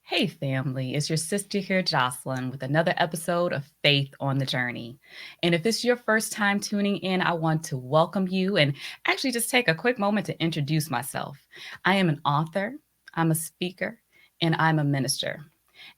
Hey, family, it's your sister here, Jocelyn, with another episode of Faith on the Journey. And if it's your first time tuning in, I want to welcome you and actually just take a quick moment to introduce myself. I am an author, I'm a speaker, and I'm a minister.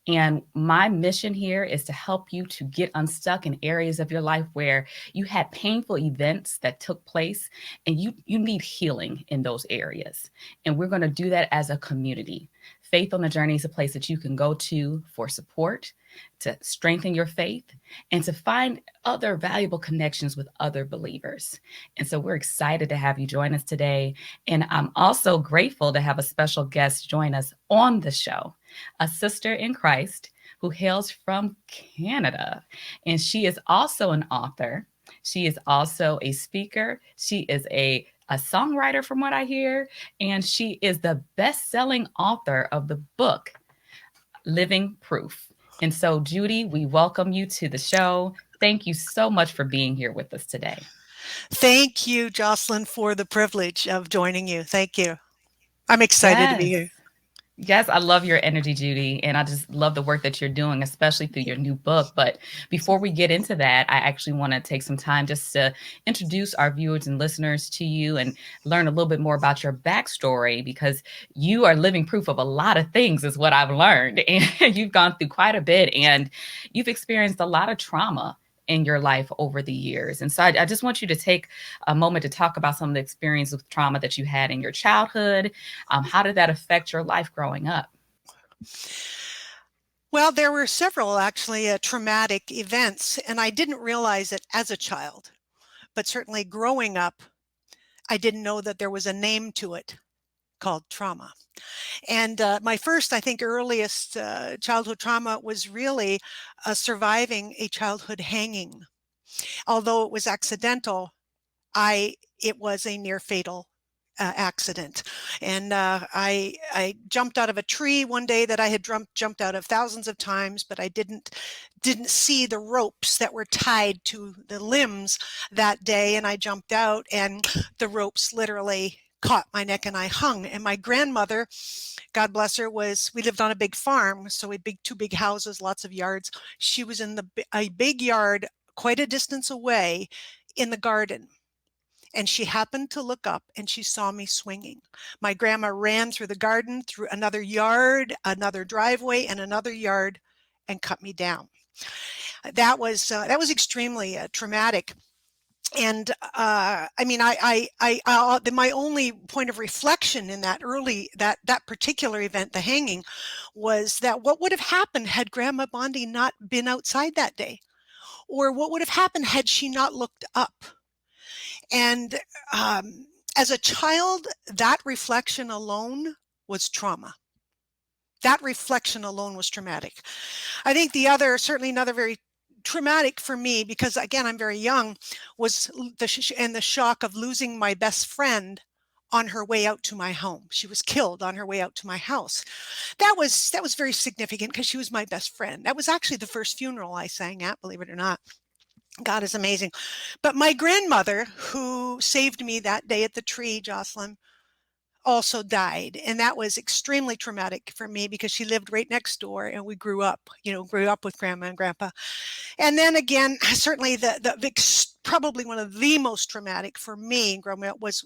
And my mission here is to help you to get unstuck in areas of your life where you had painful events that took place and you need healing in those areas. And we're going to do that as a community. Faith on the Journey is a place that you can go to for support, to strengthen your faith, and to find other valuable connections with other believers. And so we're excited to have you join us today. And I'm also grateful to have a special guest join us on the show, a sister in Christ who hails from Canada. And she is also an author. She is also a speaker. She is a songwriter, from what I hear. And she is the best selling author of the book, Living Proof. And so, Judy, we welcome you to the show. Thank you so much for being here with us today. Thank you, Jocelyn, for the privilege of joining you. Thank you. I'm excited to be Yes. here. Yes, I love your energy, Judy. And I just love the work that you're doing, especially through your new book. But before we get into that, I actually want to take some time just to introduce our viewers and listeners to you and learn a little bit more about your backstory, because you are living proof of a lot of things, is what I've learned. And you've gone through quite a bit and you've experienced a lot of trauma in your life over the years. And so I just want you to take a moment to talk about some of the experience with trauma that you had in your childhood. How did that affect your life growing up? Well, there were several actually traumatic events, and I didn't realize it as a child. But certainly growing up, I didn't know that there was a name to it called trauma. And my first, I think, earliest childhood trauma was really surviving a childhood hanging. Although it was accidental, it was a near fatal accident. And I jumped out of a tree one day that I had jumped out of thousands of times, but I didn't see the ropes that were tied to the limbs that day. And I jumped out, and the ropes literally caught my neck, and I hung. And my grandmother, God bless her, we lived on a big farm, so we had two big houses, lots of yards. She was in a big yard, quite a distance away, in the garden, and she happened to look up and she saw me swinging. My grandma ran through the garden, through another yard, another driveway, and another yard, and cut me down. That was extremely traumatic. And I mean, my only point of reflection in that particular event, the hanging, was that what would have happened had Grandma Bondi not been outside that day, or what would have happened had she not looked up. And as a child, that reflection alone was trauma. That reflection alone was traumatic. I think certainly another very traumatic for me, because again, I'm very young, was the shock of losing my best friend on her way out to my home. She was killed on her way out to my house. That was very significant because she was my best friend. That was actually the first funeral I sang at, believe it or not. God is amazing. But my grandmother, who saved me that day at the tree, Jocelyn, also died. And that was extremely traumatic for me because she lived right next door, and we grew up with grandma and grandpa. And then again, certainly probably one of the most traumatic for me growing up was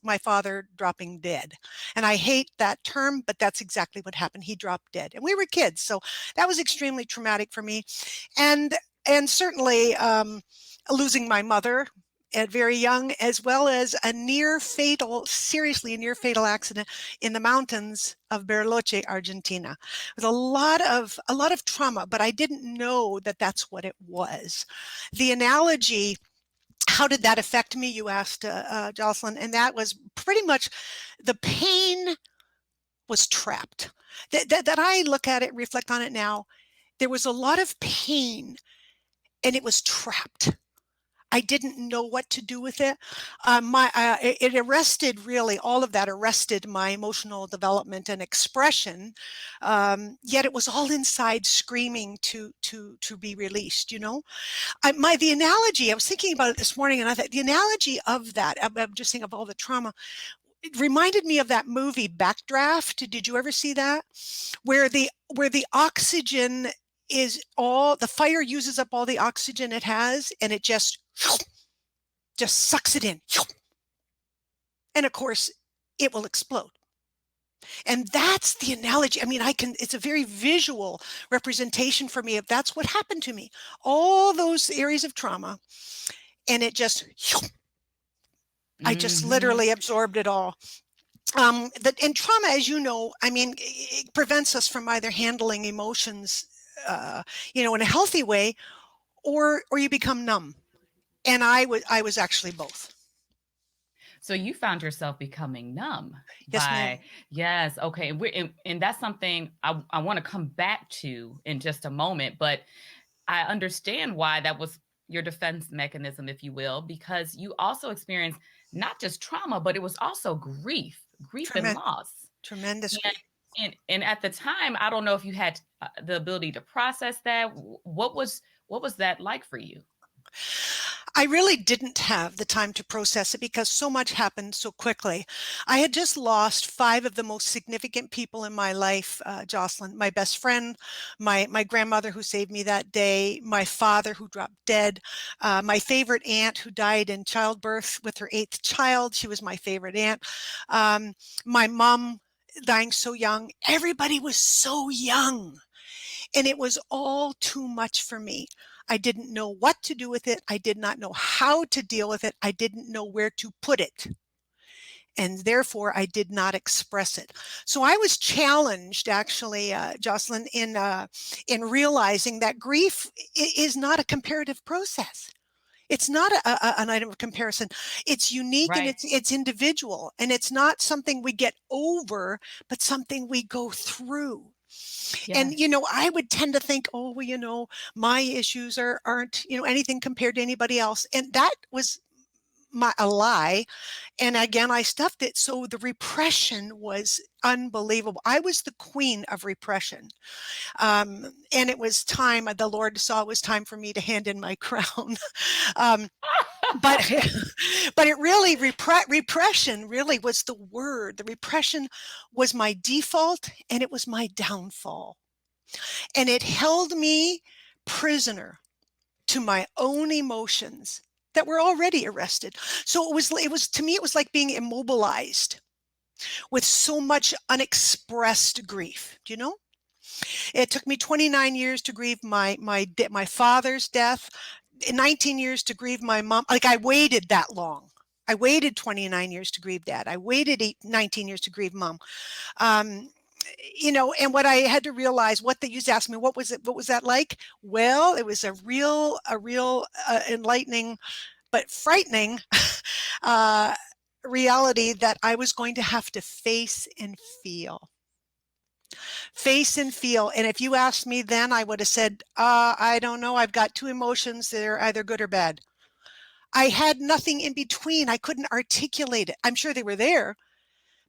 my father dropping dead. And I hate that term, but that's exactly what happened. He dropped dead, and we were kids. So that was extremely traumatic for me. And and certainly losing my mother at very young, as well as seriously a near fatal accident in the mountains of Bariloche, Argentina. With a lot of trauma, but I didn't know that that's what it was. The analogy, how did that affect me? You asked, Jocelyn, and that was pretty much the pain was trapped. That I look at it, reflect on it now. There was a lot of pain, and it was trapped. I didn't know what to do with it. It arrested, really, all of that arrested my emotional development and expression. Yet it was all inside, screaming to be released. The analogy, I was thinking about it this morning, and I thought the analogy of that, I'm just thinking of all the trauma. it reminded me of that movie Backdraft. Did you ever see that? Where the oxygen is all the fire uses up all the oxygen it has, and it just sucks it in. And of course, it will explode. And that's the analogy. I mean, it's a very visual representation for me of that's what happened to me. All those areas of trauma, and I just Hmm. literally absorbed it all. And trauma, as you know, I mean, it prevents us from either handling emotions, uh, in a healthy way, or you become numb. And I was actually both. So you found yourself becoming numb Yes, ma'am. by, yes, okay. And that's something I want to come back to in just a moment, but I understand why that was your defense mechanism, if you will, because you also experienced not just trauma, but it was also grief and Tremendous, loss. tremendous And grief. and at the time, I don't know if you had the ability to process that. What was that like for you? I really didn't have the time to process it because so much happened so quickly. I had just lost five of the most significant people in my life, Jocelyn. My best friend, my grandmother who saved me that day, my father who dropped dead, my favorite aunt who died in childbirth with her eighth child. She was my favorite aunt. My mom dying so young. Everybody was so young. And it was all too much for me. I didn't know what to do with it. I did not know how to deal with it. I didn't know where to put it. And therefore, I did not express it. So I was challenged, actually, Jocelyn, in realizing that grief is not a comparative process. It's not an item of comparison. It's unique and Right. it's individual, and it's not something we get over, but something we go through. And Yes. I would tend to think, oh, well, my issues aren't anything compared to anybody else, and that was a lie. And again, I stuffed it, so the repression was unbelievable. I was the queen of repression. And it was time, the Lord saw it was time for me to hand in my crown. um, but but it really repression really was the word. The repression was my default, and it was my downfall, and it held me prisoner to my own emotions that were already arrested. So it was to me, it was like being immobilized with so much unexpressed grief. Do you know? It took me 29 years to grieve my father's death, 19 years to grieve my mom. Like, I waited that long. I waited 29 years to grieve dad. I waited 19 years to grieve mom. Um, and what I had to realize, what they used to ask me, what was that like? Well, it was a real enlightening but frightening uh, reality that I was going to have to face and feel. And if you asked me then, I would have said, I don't know. I've got two emotions that are either good or bad. I had nothing in between. I couldn't articulate it. I'm sure they were there,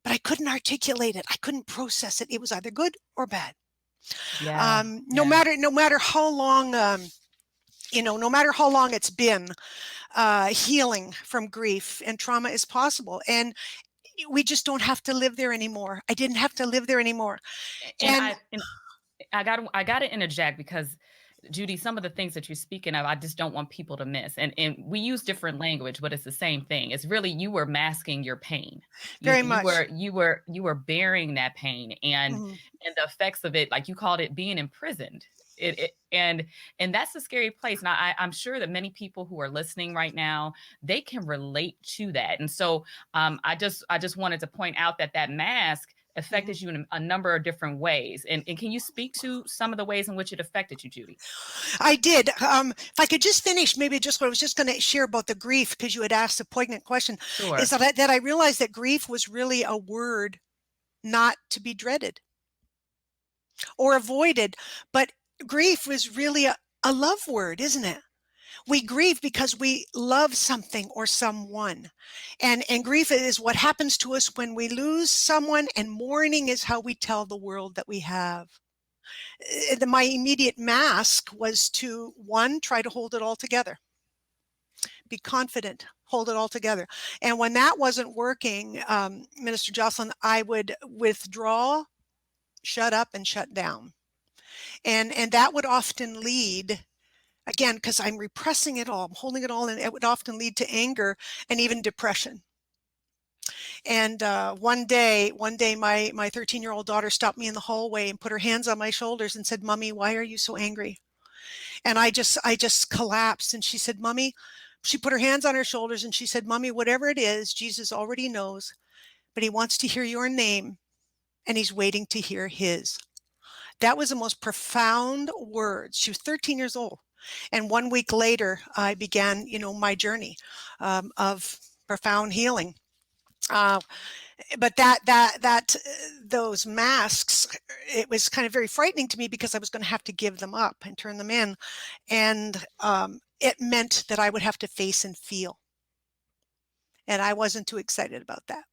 but I couldn't articulate it. I couldn't process it. It was either good or bad. Yeah. No Yeah. matter no matter how long, no matter how long it's been, healing from grief and trauma is possible, and we just don't have to live there anymore. I didn't have to live there anymore, And and I got to interject because Judy, some of the things that you're speaking of, I just don't want people to miss. And we use different language, but it's the same thing. It's really you were masking your pain. You very you much. were you were you were bearing that pain Mhm. and the effects of it, like you called it, being imprisoned. And that's a scary place. Now I'm sure that many people who are listening right now, they can relate to that. And so I just wanted to point out that that mask Mhm. affected you in a number of different ways. And can you speak to some of the ways in which it affected you, Judy? I did. If I could just finish, maybe just what I was just going to share about the grief, because you had asked a poignant question, is Sure. that I realized that grief was really a word not to be dreaded or avoided, but grief was really a love word, isn't it? We grieve because we love something or someone. And grief is what happens to us when we lose someone, and mourning is how we tell the world that we have. My immediate mask was to, one, try to hold it all together, be confident, hold it all together. And when that wasn't working, Minister Jocelyn, I would withdraw, shut up, and shut down. And that would often lead, again, because I'm repressing it all, I'm holding it all, and it would often lead to anger and even depression. And one day, my 13-year-old daughter stopped me in the hallway and put her hands on my shoulders and said, "Mommy, why are you so angry?" And I just collapsed. And she said, "Mommy," she put her hands on her shoulders and she said, "Mommy, whatever it is, Jesus already knows, but he wants to hear your name and he's waiting to hear his." That was the most profound words. She was 13 years old. And 1 week later, I began, my journey of profound healing. Uh, but those masks, it was kind of very frightening to me because I was going to have to give them up and turn them in. And it meant that I would have to face and feel. And I wasn't too excited about that.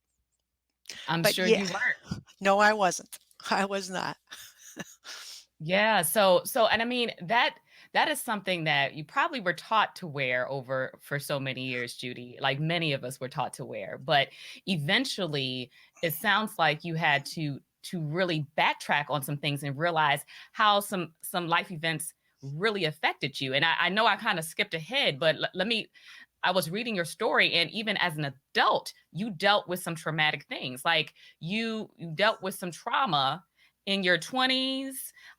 I'm But sure yeah, you weren't. no, I wasn't. I was not. Yeah, so and I mean that is something that you probably were taught to wear over for so many years, Judy. Like many of us were taught to wear, but eventually it sounds like you had to really backtrack on some things and realize how some life events really affected you. And I know I kind of skipped ahead, but let me I was reading your story, and even as an adult, you dealt with some traumatic things. Like you dealt with some trauma in your 20s,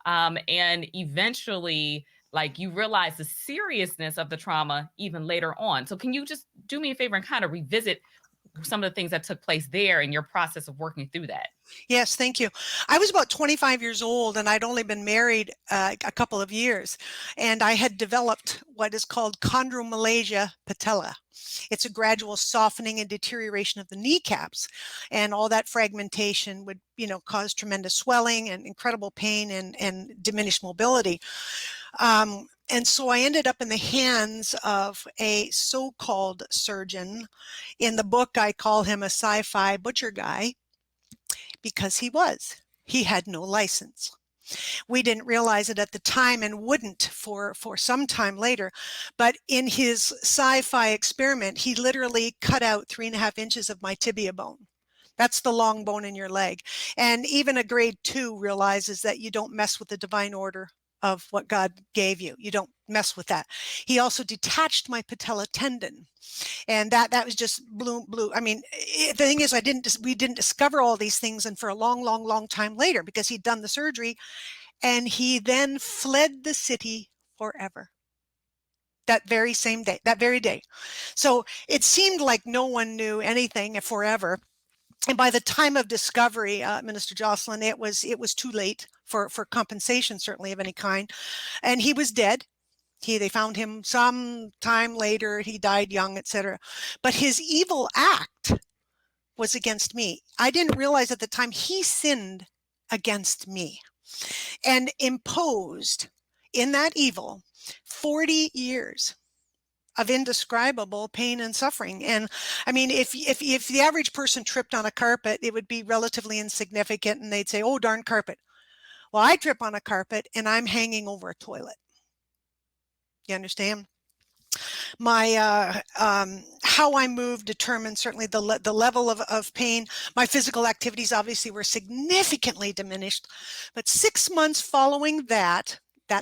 and eventually like you realize the seriousness of the trauma even later on. So can you just do me a favor and kind of revisit some of the things that took place there in your process of working through that? Yes, thank you. I was about 25 years old and I'd only been married a couple of years. And I had developed what is called chondromalacia patella. It's a gradual softening and deterioration of the kneecaps. And all that fragmentation would, cause tremendous swelling and incredible pain and diminished mobility. And so I ended up in the hands of a so-called surgeon. In the book, I call him a sci-fi butcher guy because he was. He had no license. We didn't realize it at the time and wouldn't for some time later. But in his sci-fi experiment, he literally cut out 3.5 inches of my tibia bone. That's the long bone in your leg. And even a grade 2 realizes that you don't mess with the divine order of what God gave you. You don't mess with that. He also detached my patella tendon. And that was just blue. I mean, the thing is, we didn't discover all these things, and for a long, long, long time later, because he'd done the surgery, and he then fled the city forever. That very same day, that very day. So it seemed like no one knew anything forever. And by the time of discovery, Minister Jocelyn, it was too late for compensation, certainly of any kind, and he was dead. They found him some time later. He died young, etc. But his evil act was against me. I didn't realize at the time he sinned against me and imposed in that evil 40 years of indescribable pain and suffering. And I mean, if the average person tripped on a carpet, it would be relatively insignificant and they'd say, "Oh, darn carpet." Well, I trip on a carpet and I'm hanging over a toilet. You understand? My how I moved determined certainly the level of pain. My physical activities obviously were significantly diminished, but 6 months following that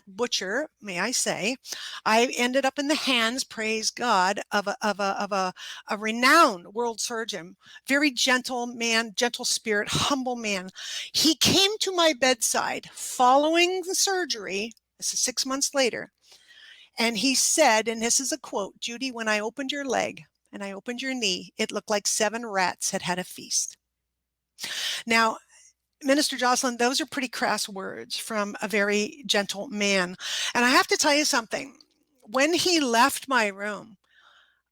butcher, may I say, I ended up in the hands, praise God, of a renowned world surgeon, very gentle man, gentle spirit, humble man. He came to my bedside following the surgery. This is 6 months later. And he said, and this is a quote, "Judy, when I opened your leg and I opened your knee, it looked like 7 rats had had a feast." Now, Minister Jocelyn, those are pretty crass words from a very gentle man. And I have to tell you something. When he left my room,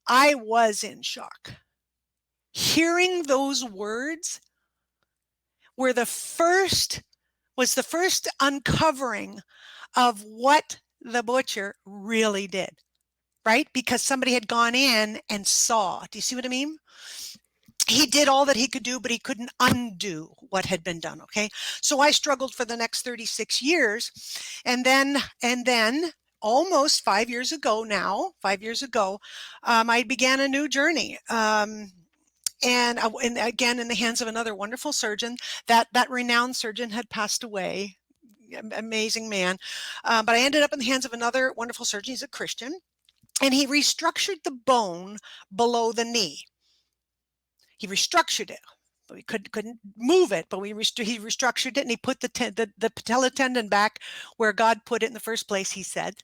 I was in shock. Hearing those words was the first uncovering of what the butcher really did. Right? Because somebody had gone in and saw. Do you see what I mean? He did all that he could do, but he couldn't undo what had been done. Okay. So I struggled for the next 36 years. And then almost 5 years ago now, 5 years ago, I began a new journey. And again, in the hands of another wonderful surgeon. That renowned surgeon had passed away. Amazing man. But I ended up in the hands of another wonderful surgeon. He's a Christian, and he restructured the bone below the knee. He restructured it. We couldn't move it, but he restructured it, and he put the patella tendon back where God put it in the first place. He said,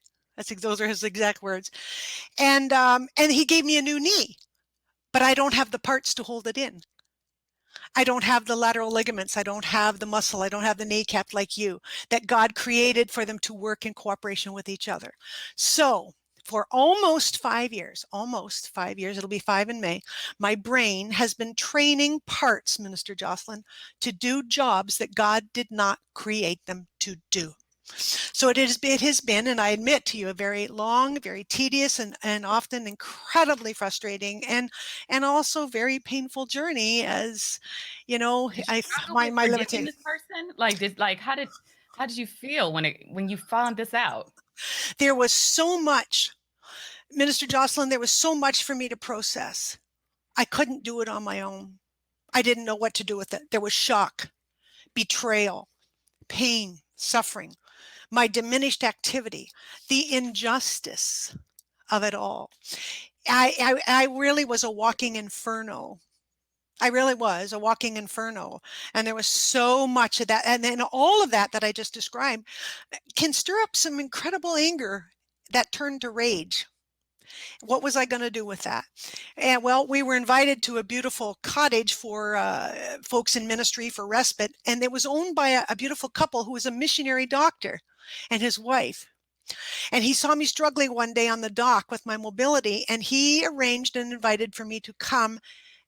those are his exact words, and he gave me a new knee, but I don't have the parts to hold it in. I don't have the lateral ligaments. I don't have the muscle. I don't have the kneecap like you, that God created for them to work in cooperation with each other. So for almost 5 years, it'll be 5 in May, my brain has been training parts, Minister Jocelyn, to do jobs that God did not create them to do. So it has been, and I admit to you, a very long, very tedious, and often incredibly frustrating, and also very painful journey. As you know, Did you struggle my with my forgiving limitation. this person? How did you feel when you found this out? There was so much, Minister Jocelyn. There was so much for me to process. I couldn't do it on my own. I didn't know what to do with it. There was shock, betrayal, pain, suffering, my diminished activity, the injustice of it all. I really was a walking inferno. I really was a walking inferno. And there was so much of that. And then all of that I just described can stir up some incredible anger that turned to rage. What was I going to do with that? And well, we were invited to a beautiful cottage for folks in ministry for respite. And it was owned by a beautiful couple who was a missionary doctor and his wife. And he saw me struggling one day on the dock with my mobility, and he arranged and invited for me to come,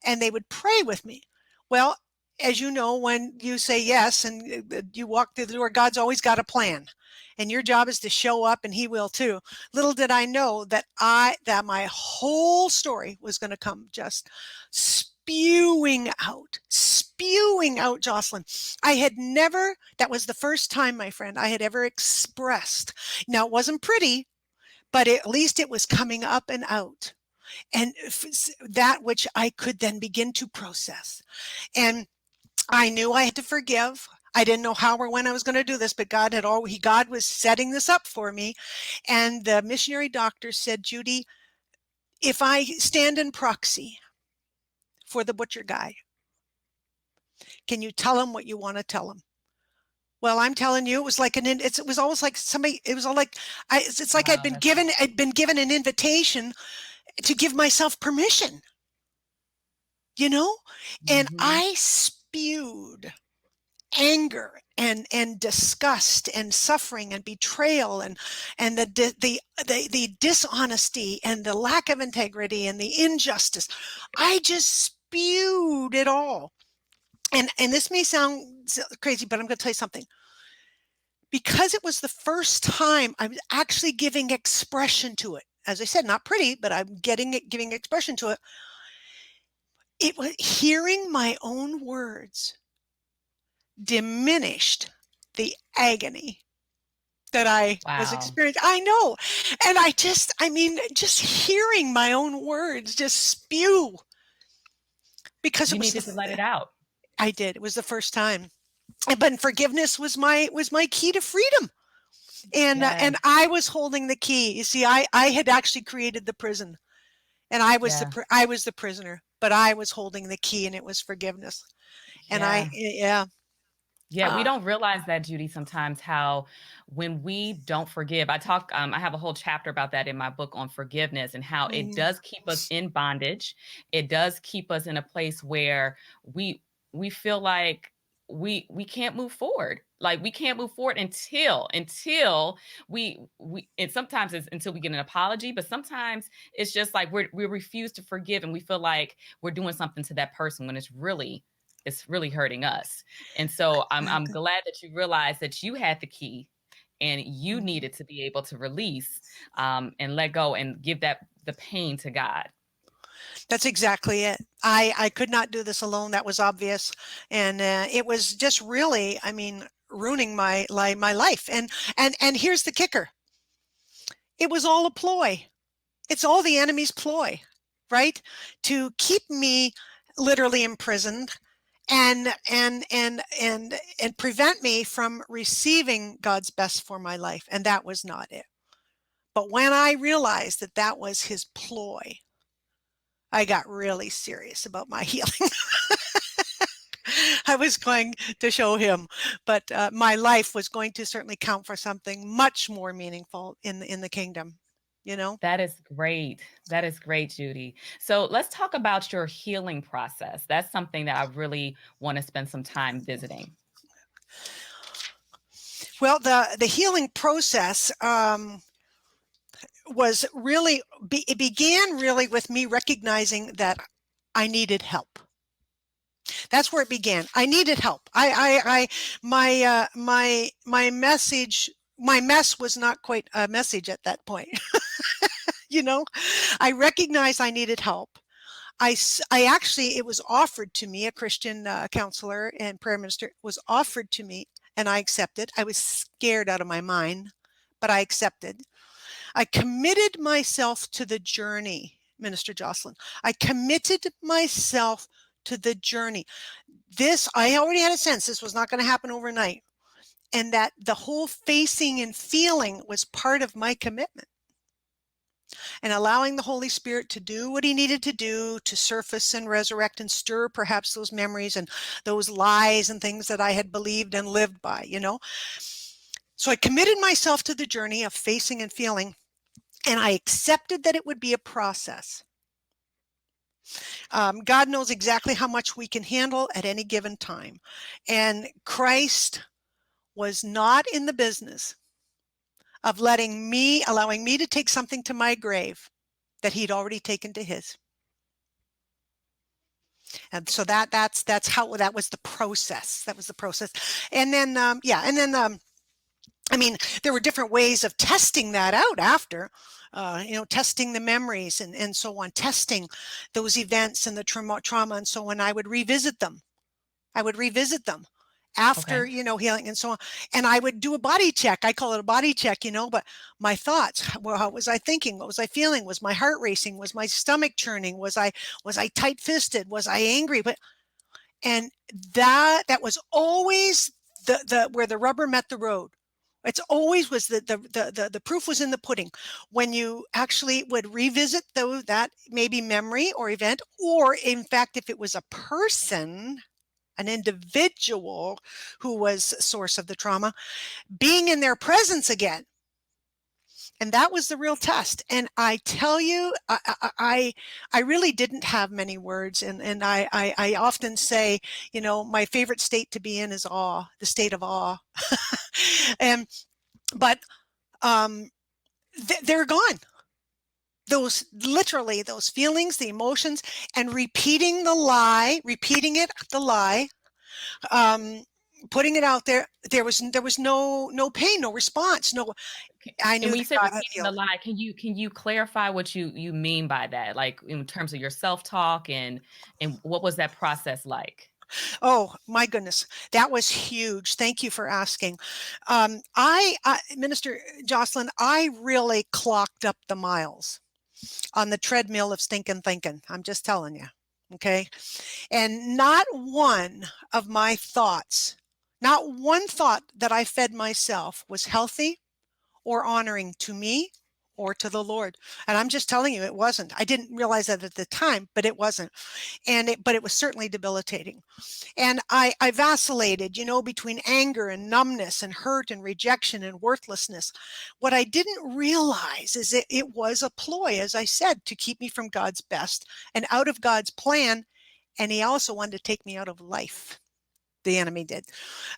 and they would pray with me. Well, as you know, when you say yes and you walk through the door, God's always got a plan. And your job is to show up, and he will too. Little did I know that my whole story was going to come just spewing out, Jocelyn. I had never, that was the first time, my friend, I had ever expressed. Now, it wasn't pretty, but at least it was coming up and out. And that which I could then begin to process. And I knew I had to forgive. I didn't know how or when I was going to do this, but God was setting this up for me. And the missionary doctor said, Judy, if I stand in proxy for the butcher guy, can you tell him what you want to tell him? Well, I'm telling you, it was like it was almost like somebody, it was all like, it's like Wow, that's I'd been given an invitation to give myself permission, you know? And mhm. I spewed anger and disgust and suffering and betrayal and the dishonesty and the lack of integrity and the injustice. I just spewed it all. And this may sound crazy, but I'm going to tell you something. Because it was the first time I was actually giving expression to it. As I said, not pretty, but I'm giving expression to it. It was hearing my own words diminished the agony that I was Wow. experiencing. I know. And just hearing my own words just spew, because You needed to let it out. I did. It was the first time. But forgiveness was my key to freedom. And Yes. I was holding the key. You see, I had actually created the prison, and Yeah. I was the prisoner, but I was holding the key, and it was forgiveness. And Yeah. yeah. Yeah, we Uh, don't realize that, Judy, sometimes how when we don't forgive, I have a whole chapter about that in my book on forgiveness and how it mm, does keep us in bondage. It does keep us in a place where we we feel like we can't move forward. Like we can't move forward until we and sometimes it's until we get an apology, but sometimes it's just like we refuse to forgive and we feel like we're doing something to that person when it's really hurting us. And so I'm exactly. glad that you realized that you had the key and you Mhm. needed to be able to release and let go and give the pain to God. That's exactly it. I could not do this alone. That was obvious, and it was just really, I mean, ruining my life. And here's the kicker: It was all a ploy. It's all the enemy's ploy, right? To keep me literally imprisoned and prevent me from receiving God's best for my life. And that was not it. But when I realized that that was his ploy, I got really serious about my healing. I was going to show him, but my life was going to certainly count for something much more meaningful in the kingdom, you know? That is great. That is great, Judy. So let's talk about your healing process. That's something that I really want to spend some time visiting. Well, the healing process was really, it began really with me recognizing that I needed help. That's where it began. I needed help. My message, my mess was not quite a message at that point. You know, I recognized I needed help. I actually, it was offered to me, a Christian counselor and prayer minister was offered to me, and I accepted. I was scared out of my mind, but I accepted. I committed myself to the journey, Minister Jocelyn. I committed myself to the journey. This, I already had a sense this was not going to happen overnight, and that the whole facing and feeling was part of my commitment, and allowing the Holy Spirit to do what he needed to do to surface and resurrect and stir perhaps those memories and those lies and things that I had believed and lived by, you know. So I committed myself to the journey of facing and feeling, and I accepted that it would be a process. God knows exactly how much we can handle at any given time. And Christ was not in the business of allowing me to take something to my grave that he'd already taken to his. And so that's how that was the process. That was the process. And then I mean, there were different ways of testing that out after, you know, testing the memories and so on, testing those events and the trauma and so on. I would revisit them. After, Okay. you know, healing and so on. And I would do a body check. I call it a body check, you know, but my thoughts, well, how was I thinking? What was I feeling? Was my heart racing? Was my stomach churning? Was I tight fisted? Was I angry? But, and that was always the where the rubber met the road. It's always was the proof was in the pudding. When you actually would revisit that maybe memory or event, or in fact, if it was a person, an individual who was a source of the trauma, being in their presence again. And that was the real test. And I tell you, I really didn't have many words. And I often say, you know, my favorite state to be in is awe, the state of awe. and, but they're gone. Those literally those feelings, the emotions, and repeating the lie, um, putting it out there. There was no pain, no response, no. I And knew when you that say God had repeating the healed. lie, can you clarify what you mean by that? Like in terms of your self-talk and what was that process like? Oh my goodness, that was huge. Thank you for asking. Minister Jocelyn, I really clocked up the miles on the treadmill of stinking thinking. I'm just telling you. Okay. And not one of my thoughts, not one thought that I fed myself was healthy or honoring to me or to the Lord. And I'm just telling you, it wasn't. I didn't realize that at the time, but it wasn't. But it was certainly debilitating. And I vacillated, you know, between anger and numbness and hurt and rejection and worthlessness. What I didn't realize is that it was a ploy, as I said, to keep me from God's best and out of God's plan. And he also wanted to take me out of life. The enemy did.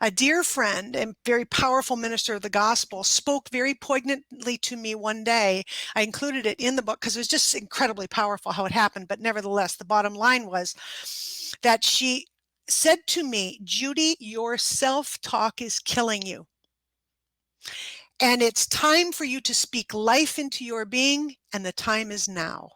A dear friend and very powerful minister of the gospel spoke very poignantly to me one day. I included it in the book because it was just incredibly powerful how it happened. But nevertheless, the bottom line was that she said to me, Judy, your self-talk is killing you. And it's time for you to speak life into your being, and the time is now.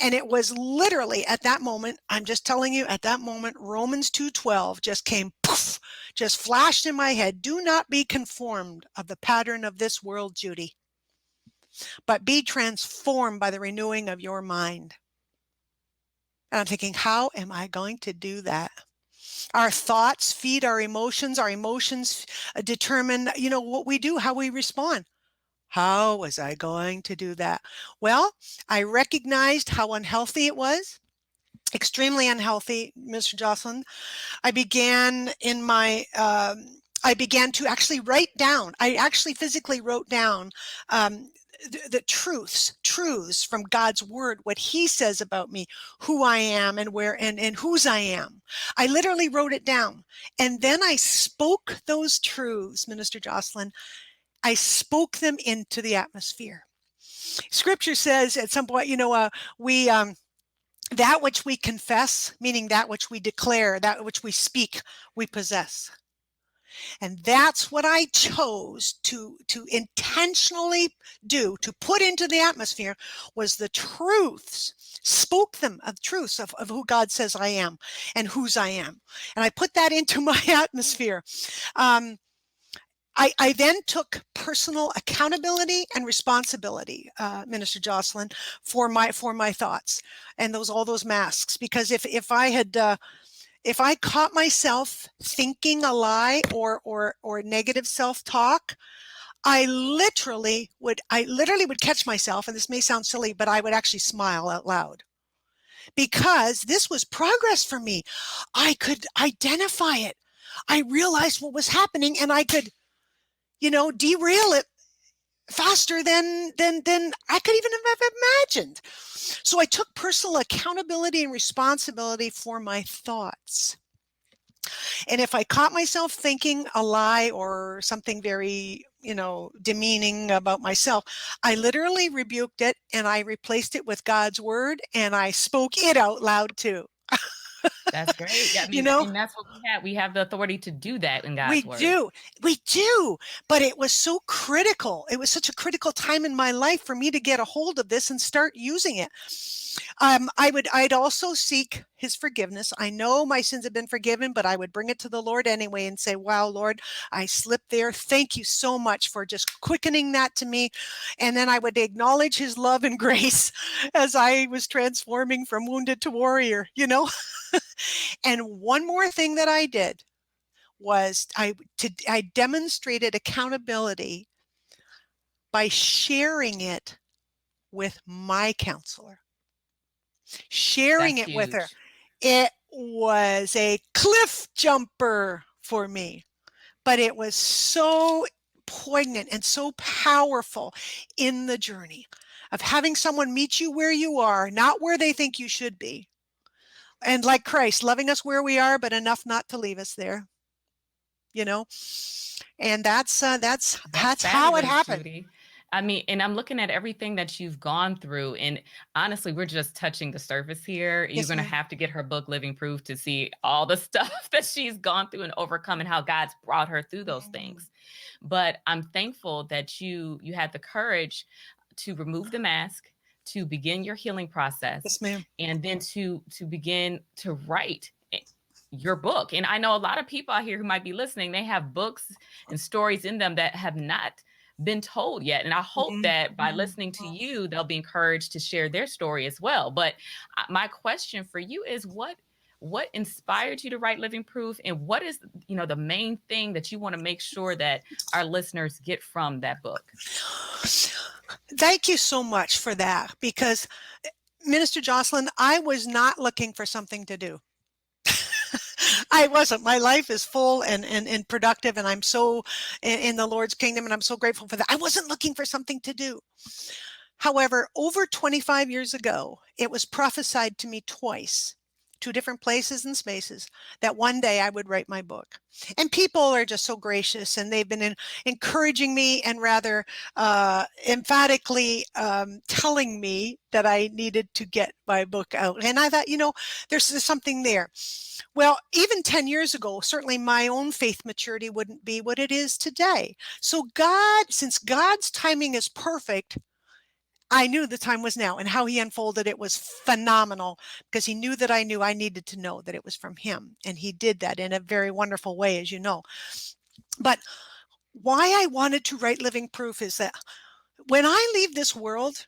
And it was literally at that moment, I'm just telling you, at that moment, Romans 2:12 just came, poof, just flashed in my head. Do not be conformed of the pattern of this world, Judy. but be transformed by the renewing of your mind. And I'm thinking, how am I going to do that? Our thoughts feed our emotions. Our emotions determine, what we do, how we respond. How was I going to do that? Well, I recognized how unhealthy it was, extremely unhealthy, Mr. Jocelyn. I began in my, I began to actually write down. I actually physically wrote down the truths from God's word, what he says about me, who I am and where and whose I am. I literally wrote it down. And then I spoke those truths, Minister Jocelyn. I spoke them into the atmosphere. Scripture says at some point, we that which we confess, meaning that which we declare, that which we speak, we possess. And that's what I chose to intentionally do, to put into the atmosphere, was the truths, spoke them of truths of who God says I am and whose I am. And I put that into my atmosphere. I then took personal accountability and responsibility, Minister Jocelyn, for my thoughts and all those masks. Because if I caught myself thinking a lie or negative self-talk, I literally would catch myself, and this may sound silly, but I would actually smile out loud, because this was progress for me. I could identify it. I realized what was happening, and I could, derail it faster than I could even have imagined. So I took personal accountability and responsibility for my thoughts. And if I caught myself thinking a lie or something very, demeaning about myself, I literally rebuked it and I replaced it with God's word, and I spoke it out loud too. That's great. Yeah, I You mean, know, and that's what we have. We have the authority to do that in we God's word. do. We do. But it was so critical. It was such a critical time in my life for me to get a hold of this and start using it. I'd also seek his forgiveness. I know my sins have been forgiven, but I would bring it to the Lord anyway and say, wow, Lord, I slipped there. Thank you so much for just quickening that to me. And then I would acknowledge his love and grace as I was transforming from wounded to warrior, And one more thing that I did was I demonstrated accountability by sharing it with my counselor, sharing That's it with her. huge. It was a cliff jumper for me, but it was so poignant and so powerful in the journey of having someone meet you where you are, not where they think you should be. And like Christ, loving us where we are, but enough not to leave us there, you know? And That's that's how it fabulous, happened. Judy. I mean, and I'm looking at everything that you've gone through. And honestly, we're just touching the surface here. You're Yes, going to ma'am. have to get her book, Living Proof, to see all the stuff that she's gone through and overcome and how God's brought her through those Mm. things. But I'm thankful that you had the courage to remove the mask, to begin your healing process, Yes, ma'am. and then to begin to write your book. And I know a lot of people out here who might be listening, they have books and stories in them that have not been told yet. And I hope Mhm. that by listening to you, they'll be encouraged to share their story as well. But my question for you is what inspired you to write Living Proof, and what is, the main thing that you want to make sure that our listeners get from that book? Thank you so much for that, because Minister Jocelyn, I was not looking for something to do. I wasn't. My life is full and productive, and I'm so in the Lord's kingdom, and I'm so grateful for that. I wasn't looking for something to do. However, over 25 years ago, it was prophesied to me twice, two different places and spaces, that one day I would write my book. And people are just so gracious, and they've been encouraging me and rather emphatically telling me that I needed to get my book out. And I thought, there's something there. Well, even 10 years ago, certainly my own faith maturity wouldn't be what it is today. So since God's timing is perfect, I knew the time was now, and how he unfolded it was phenomenal, because he knew that I knew I needed to know that it was from him. And he did that in a very wonderful way, as you know. But why I wanted to write Living Proof is that When I leave this world,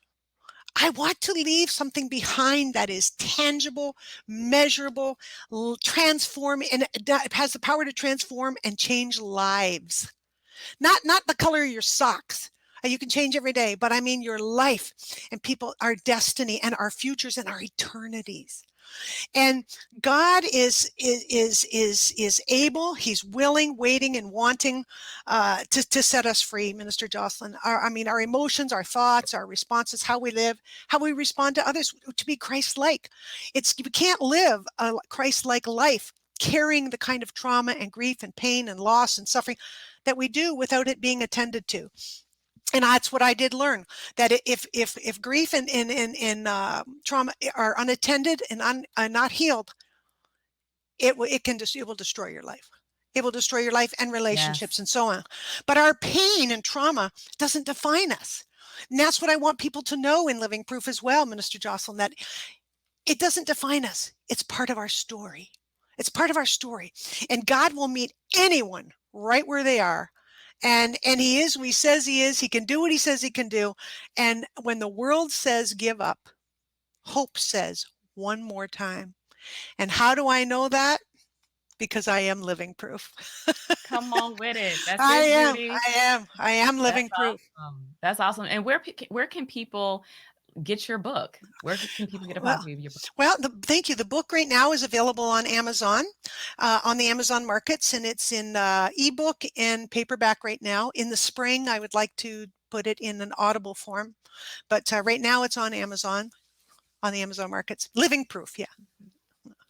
I want to leave something behind that is tangible, measurable, transform, and it has the power to transform and change lives. Not the color of your socks. You can change every day, but I mean your life and people, our destiny and our futures and our eternities. And God is able. He's willing, waiting, and wanting to set us free, Minister Jocelyn. Our emotions, our thoughts, our responses, how we live, how we respond to others, to be Christ-like. We can't live a Christ-like life carrying the kind of trauma and grief and pain and loss and suffering that we do without it being attended to. And that's what I did learn, that if grief and trauma are unattended and not healed, it will destroy your life. It will destroy your life and relationships Yes. and so on. But our pain and trauma doesn't define us. And that's what I want people to know in Living Proof as well, Minister Jocelyn, that it doesn't define us. It's part of our story. It's part of our story. And God will meet anyone right where they are. And he is who he says he is. He can do what he says he can do. And when the world says give up, hope says one more time. And how do I know that? Because I am living proof. Come on with it. That's I it, am. Judy. I am That's living proof. awesome. That's awesome. And where can people get your book? Where can people get a Well, copy of your book? thank you. The book right now is available on Amazon, on the Amazon markets, and it's in ebook and paperback right now. In the spring, I would like to put it in an Audible form, but right now it's on the Amazon markets. Living proof, yeah.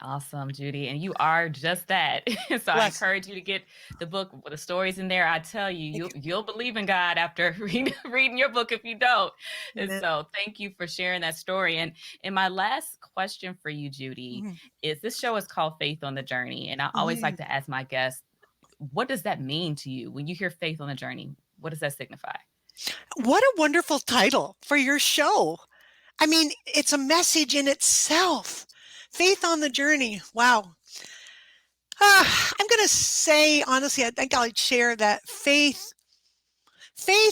Awesome, Judy. And you are just that. So I Bless. encourage you to get the book with the stories in there. I tell you, Thank you'll believe in God after reading your book if you don't. you. And Amen. so thank you for sharing that story. And my last question for you, Judy, Mhm. is this show is called Faith on the Journey. And I always like Mhm. to ask my guests, what does that mean to you when you hear faith on the journey? What does that signify? What a wonderful title for your show. I mean, it's a message in itself. Faith on the journey. Wow. I'm going to say, honestly, I think I'll share that faith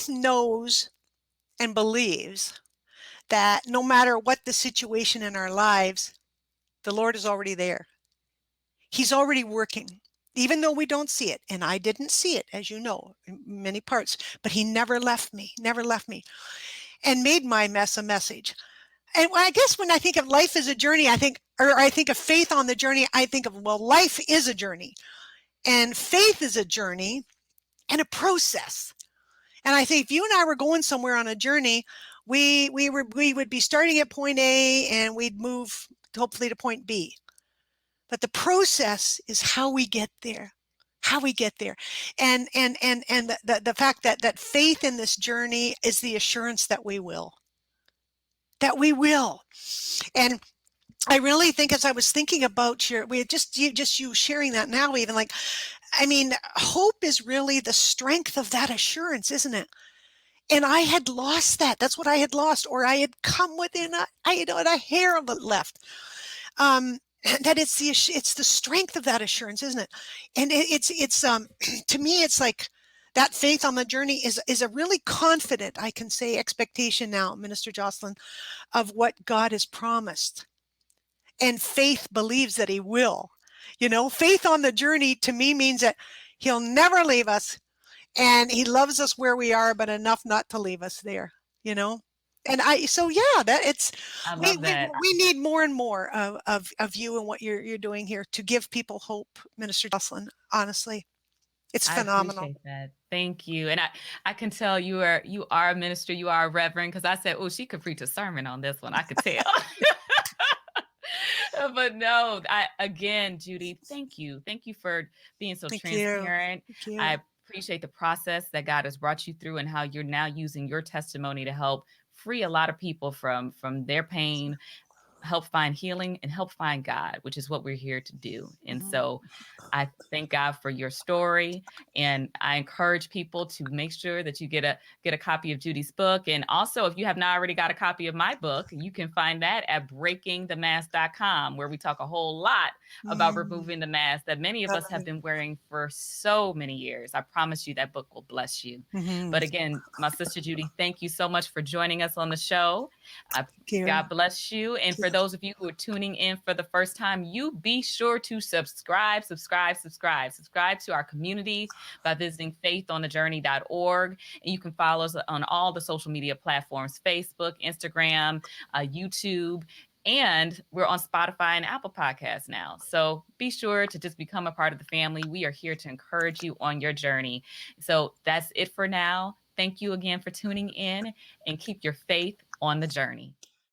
knows and believes that no matter what the situation in our lives, the Lord is already there. He's already working, even though we don't see it. And I didn't see it, as you know, in many parts, but he never left me, and made my mess a message. And I guess when I think of life as a journey, I think of faith on the journey, I think of, well, life is a journey and faith is a journey and a process. And I think if you and I were going somewhere on a journey, we would be starting at point A and we'd move hopefully to point B. But the process is how we get there. How we get there. And the fact that faith in this journey is the assurance that we will. That we will. And I really think, as I was thinking about you sharing that now, even like, I mean, hope is really the strength of that assurance, isn't it? And I had lost that. That's what I had lost, or I had come within I had a hair of it left. That it's the strength of that assurance, isn't it? And it's to me, it's like that faith on the journey is a really confident, I can say, expectation now, Minister Jocelyn, of what God has promised. And faith believes that he will. Faith on the journey to me means that he'll never leave us and he loves us where we are, but enough not to leave us there, you know? So yeah, that it's, I we, love we, that. we need more and more of you and what you're doing here to give people hope, Minister Jocelyn. Honestly, it's I phenomenal. appreciate that. Thank you. And I can tell you are a minister, you are a reverend, because I said, oh, she could preach a sermon on this one. I could tell. But no, I again, Judy, thank you. Thank you for being so Thank you. transparent. Thank you. I appreciate the process that God has brought you through and how you're now using your testimony to help free a lot of people from their pain, help find healing and help find God, which is what we're here to do. And Mhm. so I thank God for your story, and I encourage people to make sure that you get a copy of Judy's book. And also, if you have not already got a copy of my book, you can find that at breakingthemask.com, where we talk a whole lot about Mm. removing the mask that many of us have Right. been wearing for so many years. I promise you that book will bless you. Mhm. But again, my sister Judy, thank you so much for joining us on the show. I Here. God bless you. And for those of you who are tuning in for the first time, you be sure to subscribe to our community by visiting faithonthejourney.org. And you can follow us on all the social media platforms: Facebook, Instagram, YouTube. And we're on Spotify and Apple Podcasts now. So be sure to just become a part of the family. We are here to encourage you on your journey. So that's it for now. Thank you again for tuning in, and keep your faith on the journey.